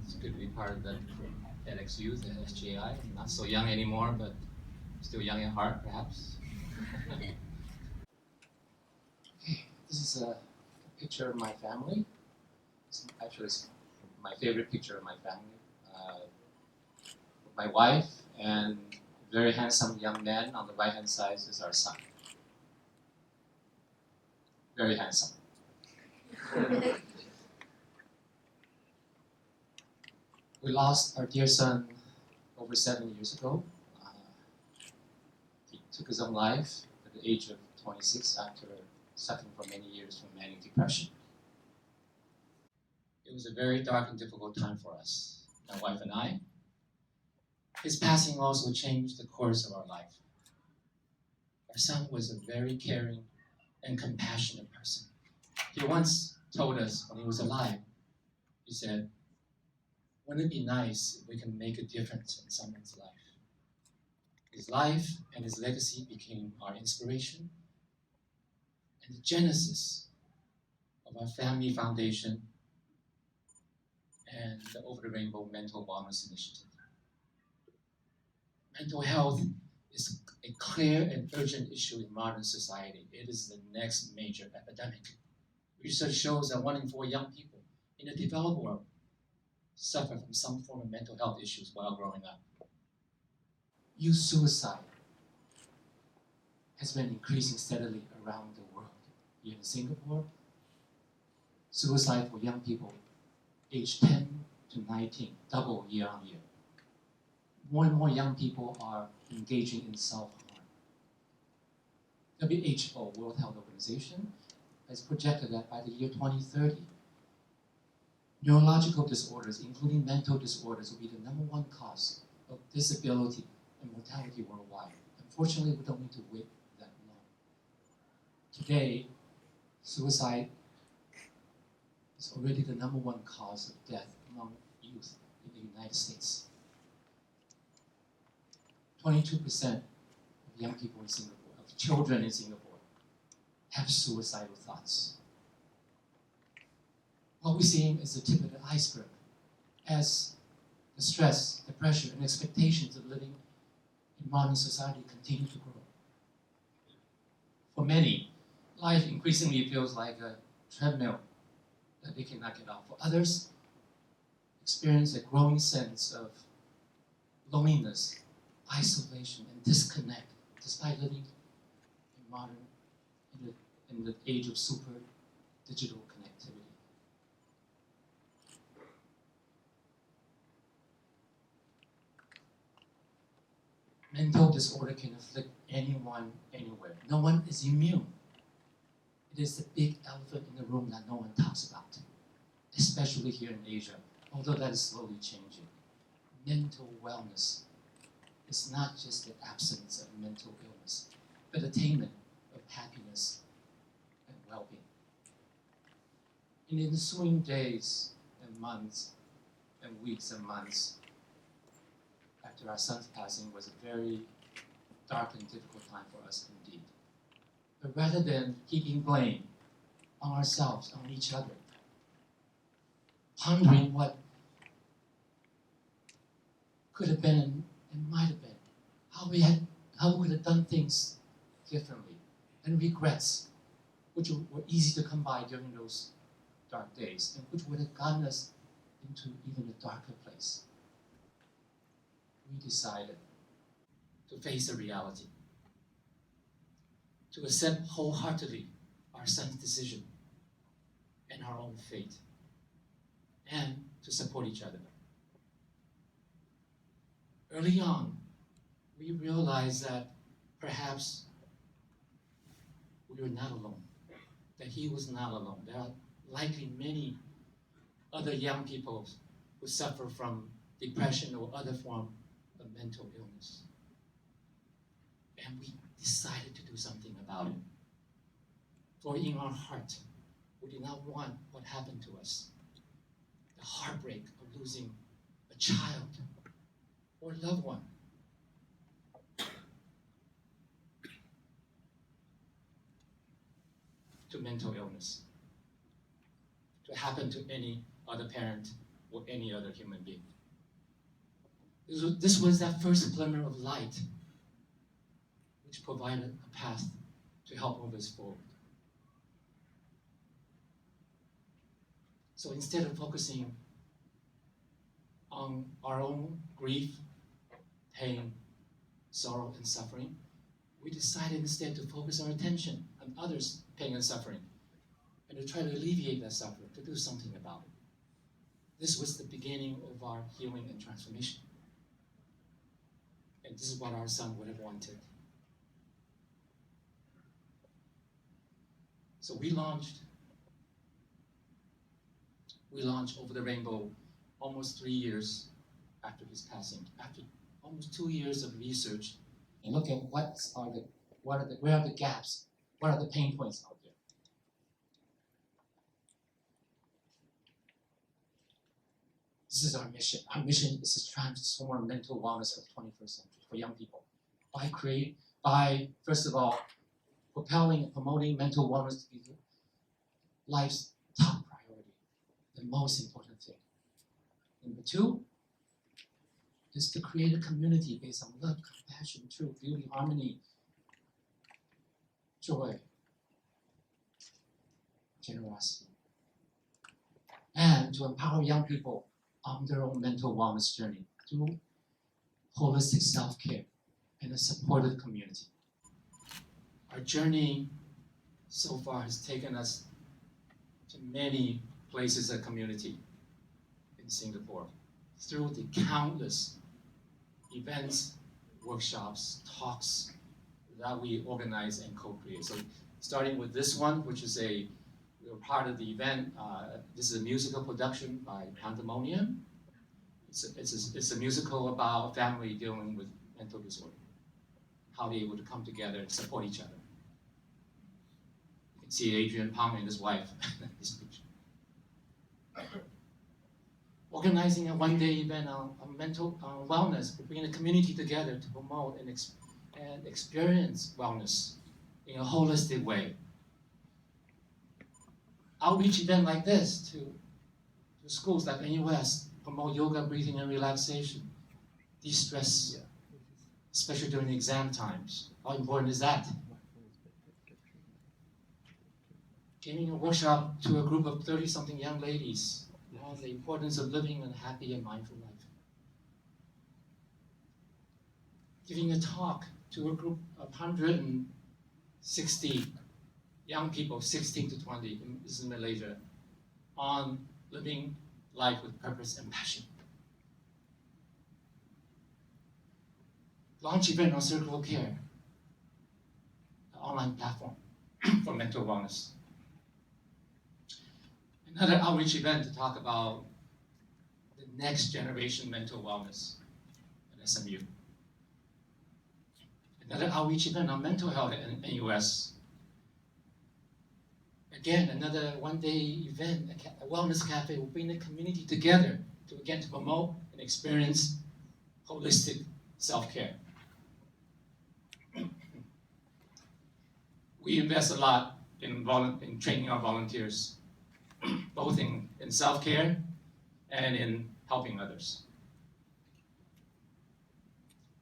It's good to be part of the TEDxYouth at SJI. I'm not so young anymore, but still young at heart, perhaps. This is a picture of my family. Actually, it's my favorite picture of my family. My wife and a very handsome young man on the right-hand side is our son. Very handsome. We lost our dear son over 7 years ago. He took his own life at the age of 26 after suffering for many years from manic depression. It was a very dark and difficult time for us, my wife and I. His passing also changed the course of our life. Our son was a very caring and compassionate person. He once told us when he was alive, he said, "Wouldn't it be nice if we can make a difference in someone's life?" His life and his legacy became our inspiration and the genesis of our family foundation and the Over the Rainbow Mental Wellness Initiative. Mental health is a clear and urgent issue in modern society. It is the next major epidemic. Research shows that 1 in 4 young people in the developed world suffer from some form of mental health issues while growing up. Youth suicide has been increasing steadily around the world. Here in Singapore, suicide for young people aged 10 to 19 double year on year. More and more young people are engaging in self-harm. WHO, World Health Organization, has projected that by the year 2030, neurological disorders, including mental disorders, will be the #1 cause of disability and mortality worldwide. Unfortunately, we don't need to wait that long. Today, suicide is already the #1 cause of death among youth in the United States. 22% of young people in Singapore, of children in Singapore, have suicidal thoughts. What we're seeing is the tip of the iceberg as the stress, the pressure, and expectations of living in modern society continue to grow. For many, life increasingly feels like a treadmill that they cannot get off. For others, experience a growing sense of loneliness, isolation, and disconnect, despite living in the age of super digital connectivity. Mental disorder can afflict anyone, anywhere. No one is immune. It is the big elephant in the room that no one talks about, especially here in Asia, although that is slowly changing. Mental wellness is not just the absence of mental illness, but attainment of happiness and well-being. In the ensuing days and months and weeks and months after our son's passing was a very dark and difficult time for us indeed. But rather than heaping blame on ourselves, on each other, pondering what could have been and might have been, how we could have done things differently, and regrets, which were easy to come by during those dark days, and which would have gotten us into even a darker place. We decided to face the reality, to accept wholeheartedly our son's decision and our own fate, and to support each other. Early on, we realized that perhaps we were not alone, that he was not alone. There are likely many other young people who suffer from depression or other form of mental illness. And we decided to do something about it. For in our heart, we did not want what happened to us, the heartbreak of losing a child or a loved one, to mental illness, to happen to any other parent or any other human being. This was that first glimmer of light which provided a path to help move us forward. So instead of focusing on our own grief, pain, sorrow, and suffering, we decided instead to focus our attention on others' pain and suffering, and to try to alleviate that suffering, to do something about it. This was the beginning of our healing and transformation. And this is what our son would have wanted. So we launched Over the Rainbow almost 3 years after his passing, after almost 2 years of research, and look at where are the gaps, what are the pain points out there. This is our mission. Our mission is to transform mental wellness of the 21st century for young people by first of all, propelling and promoting mental wellness to be life's top priority, the most important thing. Number two is to create a community based on love, compassion, truth, beauty, harmony, joy, generosity, and to empower young people on their own mental wellness journey through holistic self-care and a supportive community. Our journey so far has taken us to many places and community in Singapore through the countless events, workshops, talks that we organize and co-create. So starting with this one, which is we were part of the event. This is a musical production by Pandemonium. It's a musical about a family dealing with mental disorder, how they're able to come together and support each other. You can see Adrian Pang and his wife in this picture. Organizing a one-day event on mental wellness, bringing the community together to promote and experience wellness in a holistic way. Outreach event like this to schools like NUS, promote yoga, breathing, and relaxation, de-stress, especially during exam times. How important is that? Giving a workshop to a group of 30-something young ladies on the importance of living a happy and mindful life. Giving a talk to a group of 160 young people, 16 to 20, this is in Malaysia, on living life with purpose and passion. Launch event on Circle of Care, an online platform for mental wellness. Another outreach event to talk about the next generation mental wellness at SMU. Another outreach event on mental health in US. Again, another one-day event, a wellness cafe will bring the community together to promote and experience holistic self-care. We invest a lot in training our volunteers, both in self-care and in helping others.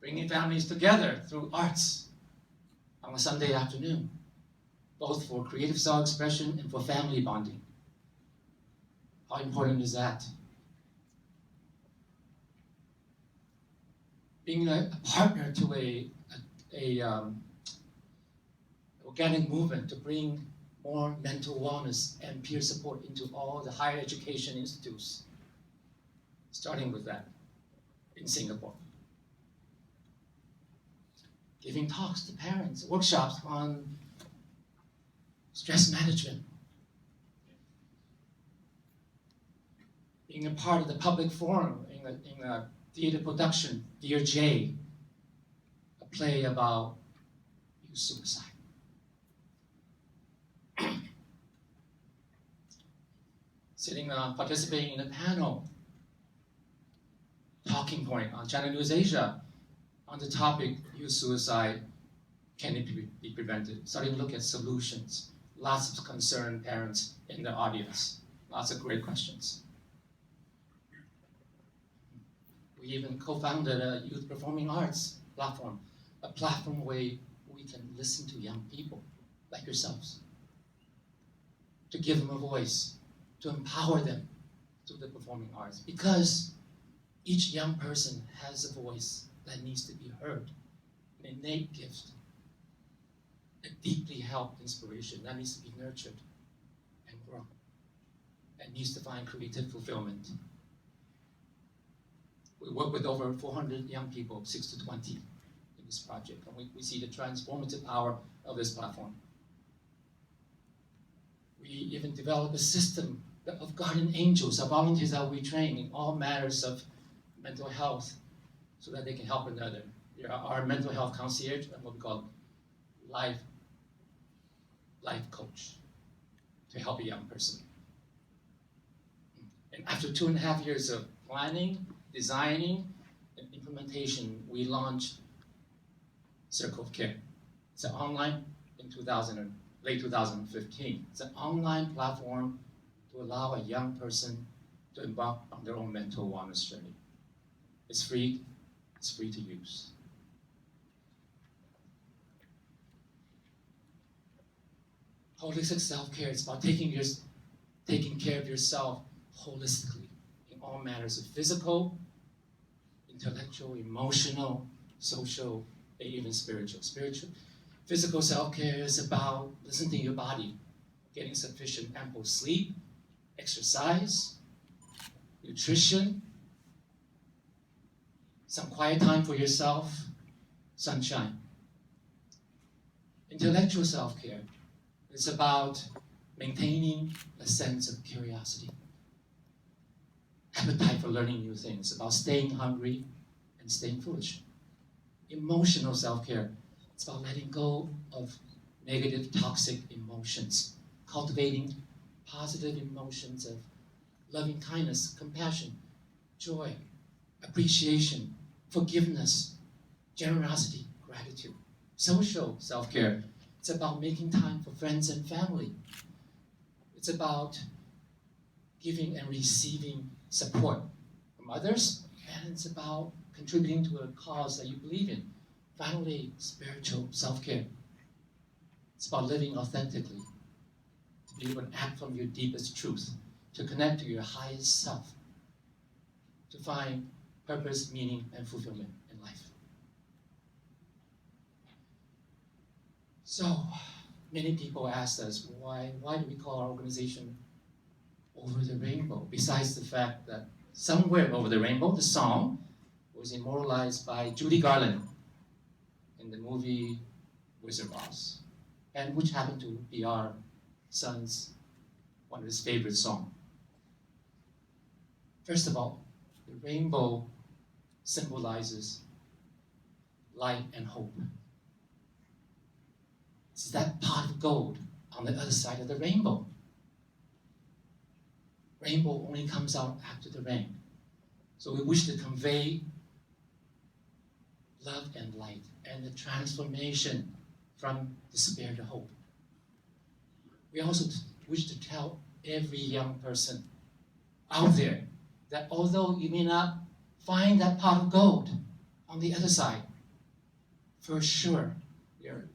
Bringing families together through arts on a Sunday afternoon, both for creative self-expression and for family bonding. How important is that? Being a partner to a organic movement to bring more mental wellness and peer support into all the higher education institutes, starting with that in Singapore. Giving talks to parents, workshops on stress management. Being a part of the public forum in a theater production, Dear Jay, a play about youth suicide. Participating in a panel, talking point on China News Asia on the topic, youth suicide, can it be prevented? Starting to look at solutions. Lots of concerned parents in the audience. Lots of great questions. We even co-founded a youth performing arts platform, a platform where we can listen to young people like yourselves, to give them a voice, to empower them through the performing arts. Because each young person has a voice that needs to be heard, an innate gift, a deeply held inspiration that needs to be nurtured and grown, and needs to find creative fulfillment. We work with over 400 young people, 6 to 20, in this project, and we see the transformative power of this platform. We even develop a system of guardian angels, of volunteers that we train in all matters of mental health so that they can help another. Our mental health concierge and what we call life coach to help a young person. And after 2.5 years of planning, designing, and implementation, we launched Circle of Care. It's an online in late 2015. It's an online platform to allow a young person to embark on their own mental wellness journey. It's free to use. Holistic self-care is about taking care of yourself holistically in all matters of physical, intellectual, emotional, social, and even spiritual. Physical self-care is about listening to your body, getting sufficient ample sleep, exercise, nutrition, some quiet time for yourself, sunshine. Intellectual self-care is about maintaining a sense of curiosity, appetite for learning new things, about staying hungry and staying foolish. Emotional self-care, it's about letting go of negative, toxic emotions, cultivating positive emotions of loving kindness, compassion, joy, appreciation, forgiveness, generosity, gratitude. Social self-care, it's about making time for friends and family. It's about giving and receiving support from others, and it's about contributing to a cause that you believe in. Finally, spiritual self-care. It's about living authentically, to be able to act from your deepest truth, to connect to your highest self, to find purpose, meaning, and fulfillment in life. So, many people ask us, why do we call our organization Over the Rainbow? Besides the fact that Somewhere Over the Rainbow, the song, was immortalized by Judy Garland in the movie Wizard of Oz, and which happened to be our son's one of his favorite songs. First of all, the rainbow symbolizes light and hope. It's that pot of gold on the other side of the rainbow. Rainbow only comes out after the rain. So we wish to convey love and light and the transformation from despair to hope. We also wish to tell every young person out there that although you may not find that pot of gold on the other side, for sure,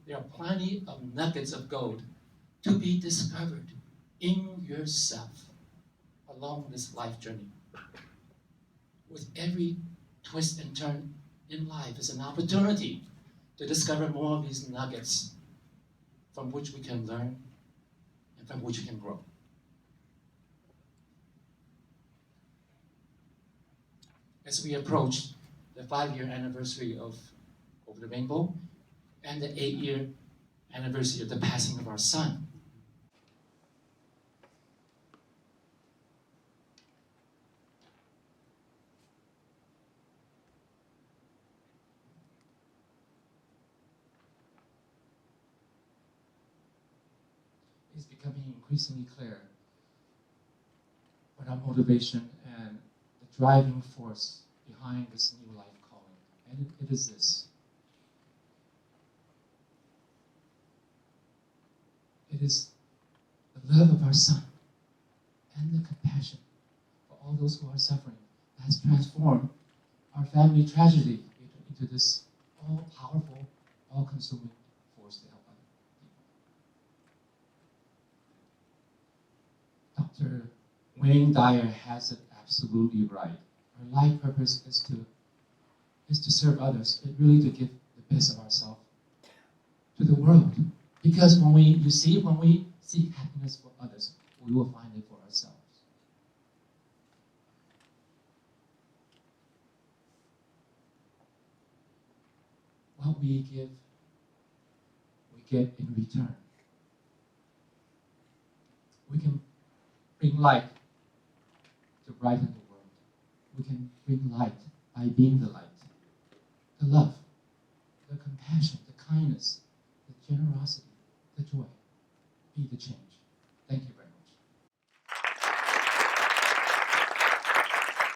there are plenty of nuggets of gold to be discovered in yourself along this life journey. With every twist and turn in life is an opportunity to discover more of these nuggets from which we can learn and from which we can grow. As we approach the 5-year anniversary of Over the Rainbow and the 8-year anniversary of the passing of our son, it's becoming increasingly clear what our motivation and the driving force behind this new life calling. And it is this. It is the love of our son and the compassion for all those who are suffering that has transformed our family tragedy into this all-powerful, all-consuming force to help other people. Dr. Wayne Dyer has it absolutely right. Our life purpose is to serve others, but really to give the best of ourselves to the world. Because when we seek happiness for others, we will find it for ourselves. What we give, we get in return. We can bring light to brighten the world. We can bring light by being the light. The love, the compassion, the kindness, the generosity, the joy. Be the change. Thank you very much.